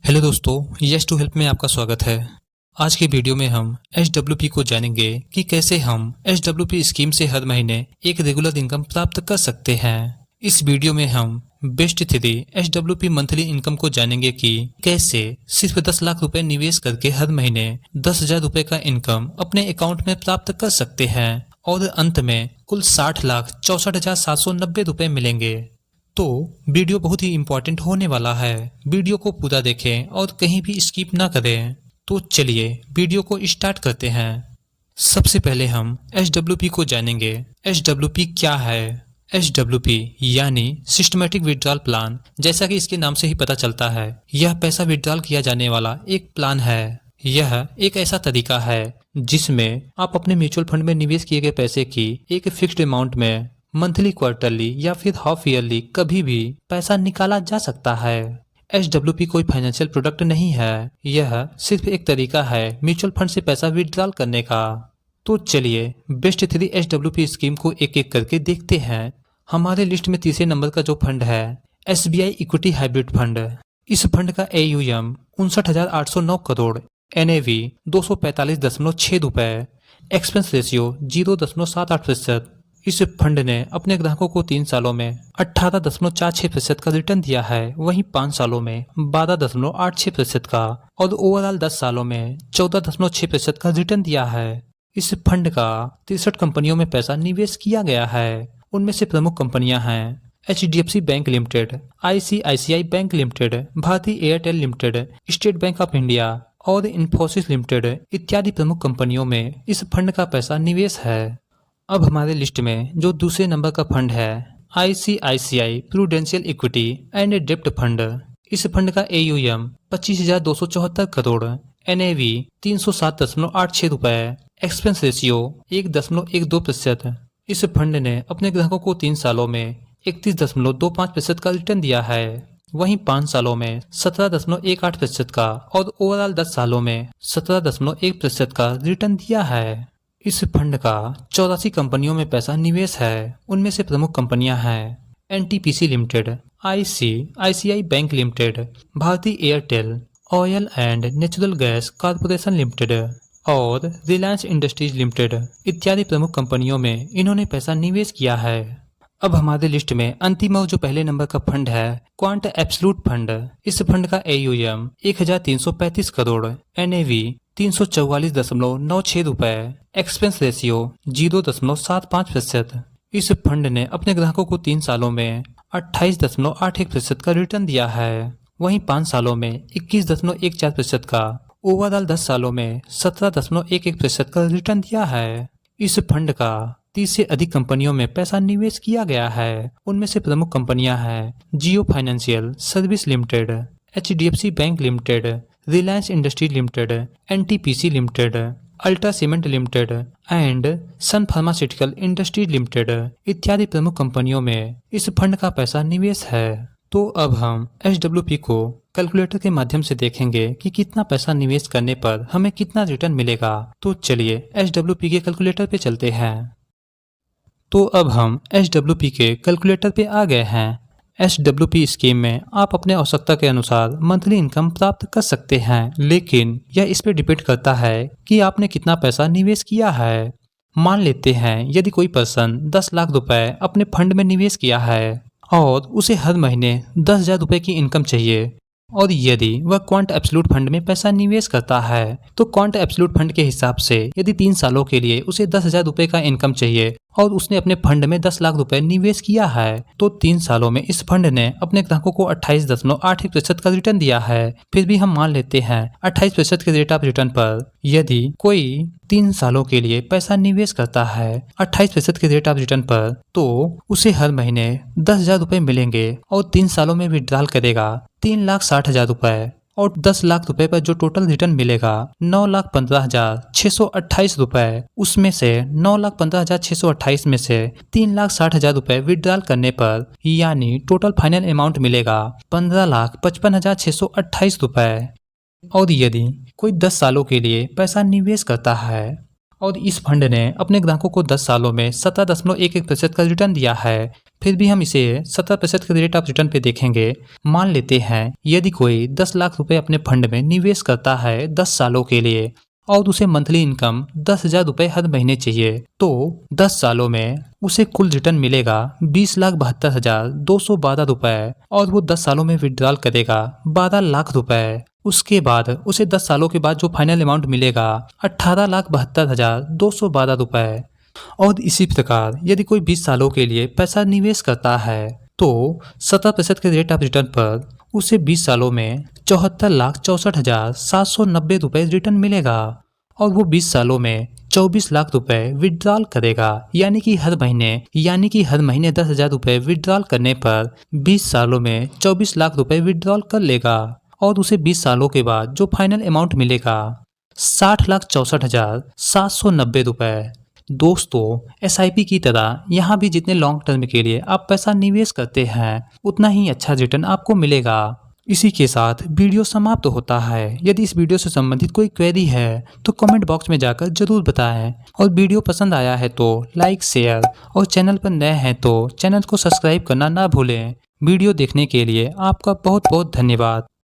Hello दोस्तों, yes to help में आपका स्वागत है। आज के वीडियो में हम SWP को जानेंगे कि कैसे हम SWP स्कीम से हर महीने एक रेगुलर इनकम प्राप्त कर सकते हैं। इस वीडियो में हम बेस्ट 3 SWP मंथली इनकम को जानेंगे कि कैसे सिर्फ 10 लाख रुपए निवेश करके हर महीने 10,000 रुपए का इनकम अपने अकाउंट में प्राप्त कर सकते हैं और अंत में कुल 60,64,790 रुपए मिलेंगे। तो वीडियो बहुत ही इम्पोर्टेंट होने वाला है, वीडियो को पूरा देखें और कहीं भी स्किप ना करें। तो चलिए वीडियो को स्टार्ट करते हैं। सबसे पहले हम SWP को जानेंगे। SWP क्या है? SWP यानी सिस्टमेटिक विड्रॉल प्लान। जैसा कि इसके नाम से ही पता चलता है, यह पैसा विड्रॉल किया जाने वाला एक प्लान है। यह एक ऐसा तरीका है जिसमें आप अपने म्यूचुअल फंड में निवेश किए गए पैसे की एक फिक्स्ड अमाउंट में मंथली, क्वार्टरली या फिर हाफ ईयरली कभी भी पैसा निकाला जा सकता है। SWP कोई फाइनेंशियल प्रोडक्ट नहीं है, यह सिर्फ एक तरीका है म्यूचुअल फंड से पैसा विड्रॉल करने का। तो चलिए बेस्ट 3 SWP स्कीम को एक एक करके देखते हैं। हमारे लिस्ट में तीसरे नंबर का जो फंड है SBI इक्विटी हाइब्रिड फंड। इस फंड का AUM 59,809 करोड़, NAV 245.6 रुपए, एक्सपेंस रेशियो 0.78%। इस फंड ने अपने ग्राहकों को 3 सालों में 18.46% का रिटर्न दिया है, वहीं 5 सालों में 12.86% का और ओवरऑल 10 सालों में 14.6% का रिटर्न दिया है। इस फंड का 63 कंपनियों में पैसा निवेश किया गया है। उनमें से प्रमुख कंपनियां हैं HDFC bank limited, ICICI bank limited, Bharti Airtel limited, state bank of India और इन्फोसिस लिमिटेड इत्यादि प्रमुख कंपनियों में इस फंड का पैसा निवेश है। अब हमारे लिस्ट में जो दूसरे नंबर का फंड है ICICI प्रूडेंशियल इक्विटी एंड डेब्ट फंड। इस फंड का AUM 25,274 करोड़, NAV 307.86 रुपए, एक्सपेंस रेशियो 1.12%। इस फंड ने अपने ग्राहकों को 3 सालों में 31.25% का रिटर्न दिया है, वहीं 5 सालों में 17.18% का और ओवरऑल 10 सालों में 17.1% का रिटर्न दिया है। इस फंड का 84 कंपनियों में पैसा निवेश है। उनमें से प्रमुख कंपनियां हैं NTPC limited, ICICI bank limited, Bharti Airtel, oil and natural gas corporation limited और रिलायंस इंडस्ट्रीज लिमिटेड इत्यादि प्रमुख कंपनियों में इन्होंने पैसा निवेश किया है। अब हमारे लिस्ट में अंतिम और जो पहले नंबर का फंड है क्वांट एब्सोल्यूट फंड। इस फंड का AUM 1,335 करोड़, NAV 344.96 रुपए, एक्सपेंस रेशियो 0.75%। इस फंड ने अपने ग्राहकों को 3 सालों में 28.81% का रिटर्न दिया है, वहीं 5 सालों में 21.14% का, ओवरऑल 10 सालों में 17.11% का रिटर्न दिया है। इस फंड का 30 से अधिक कंपनियों में पैसा निवेश किया गया है। उनमें से प्रमुख कंपनियां हैं Jio financial service limited, HDFC bank limited, Reliance industry limited, NTPC limited, Ultra cement limited and Sun pharmaceutical industries limited इत्यादि प्रमुख कंपनियों में इस फंड का पैसा निवेश है। तो अब हम SWP को कैलकुलेटर के माध्यम से देखेंगे कि कितना पैसा निवेश करने पर हमें कितना रिटर्न मिलेगा। तो चलिए SWP के कैलकुलेटर पे चलते हैं। तो अब हम SWP के कैलकुलेटर पे आ गए हैं। SWP स्कीम में आप अपने आवश्यकता के अनुसार मंथली इनकम प्राप्त कर सकते हैं, लेकिन यह इस पे डिपेंड करता है कि आपने कितना पैसा निवेश किया है। मान लेते हैं यदि कोई पर्सन 10 लाख रुपए अपने फंड में निवेश किया है और उसे हर महीने 10,000 रुपए की इनकम चाहिए, और यदि वह क्वांट एब्सोल्यूट फंड में पैसा निवेश करता है तो क्वांट एब्सोल्यूट फंड के हिसाब से यदि 3 सालों के लिए उसे 10,000 रुपए का इनकम चाहिए और उसने अपने फंड में 10 लाख रुपए निवेश किया है, तो 3 सालों में इस फंड ने अपने ग्राहकों को 28.81% का रिटर्न दिया है। फिर भी हम मान लेते हैं 28% के रेट ऑफ रिटर्न पर यदि कोई 3 सालों के लिए पैसा निवेश करता है 28% के रेट ऑफ रिटर्न पर, तो उसे हर महीने 10,000 रुपए मिलेंगे और 3 सालों में विड्रॉल करेगा 3,60,000 रुपए, और 10 लाख रुपए पर जो टोटल रिटर्न मिलेगा 9,15,628 रुपए, उसमें से 9,15,628 में से 3,60,000 रुपए विड्रॉल करने पर यानी टोटल फाइनल अमाउंट मिलेगा 15,55,628 रुपए। और यदि कोई 10 सालों के लिए पैसा निवेश करता है और इस फंड ने अपने ग्राहकों को 10 सालों में 17.11% का रिटर्न दिया है। फिर भी हम इसे 17% के रेट ऑफ रिटर्न पे देखेंगे। मान लेते हैं यदि कोई 10 लाख रुपए अपने फंड में निवेश करता है 10 सालों के लिए और उसे मंथली इनकम 10,000 रुपये हर महीने चाहिए, तो 10 सालों में उसे कुल रिटर्न मिलेगा 20,72,212 रुपए और वो 10 सालों में विड्रॉल करेगा 12 लाख रुपए। उसके बाद उसे 10 सालों के बाद जो फाइनल अमाउंट मिलेगा 18,72,212 रुपए। और इसी प्रकार यदि कोई 20 सालों के लिए पैसा निवेश करता है तो 17% के रेट ऑफ रिटर्न पर उसे 20 सालों में 74,64,790 रुपए रिटर्न मिलेगा और वो 20 सालों में 24 लाख रुपए विड्रॉल करेगा, यानी कि हर महीने 10,000 रुपए विड्रॉल करने पर 20 सालों में 24 लाख रुपए विड्रॉल कर लेगा और उसे 20 सालों के बाद जो फाइनल अमाउंट मिलेगा 60,64,790 रुपए। दोस्तों, SIP की तरह यहाँ भी जितने लॉन्ग टर्म के लिए आप पैसा निवेश करते हैं उतना ही अच्छा रिटर्न आपको मिलेगा। इसी के साथ वीडियो समाप्त होता है। यदि इस वीडियो से संबंधित कोई क्वेरी है तो कमेंट बॉक्स में जाकर जरूर बताएं और वीडियो पसंद आया है तो लाइक, शेयर और चैनल पर नए हैं तो चैनल को सब्सक्राइब करना ना भूलें। वीडियो देखने के लिए आपका बहुत बहुत धन्यवाद।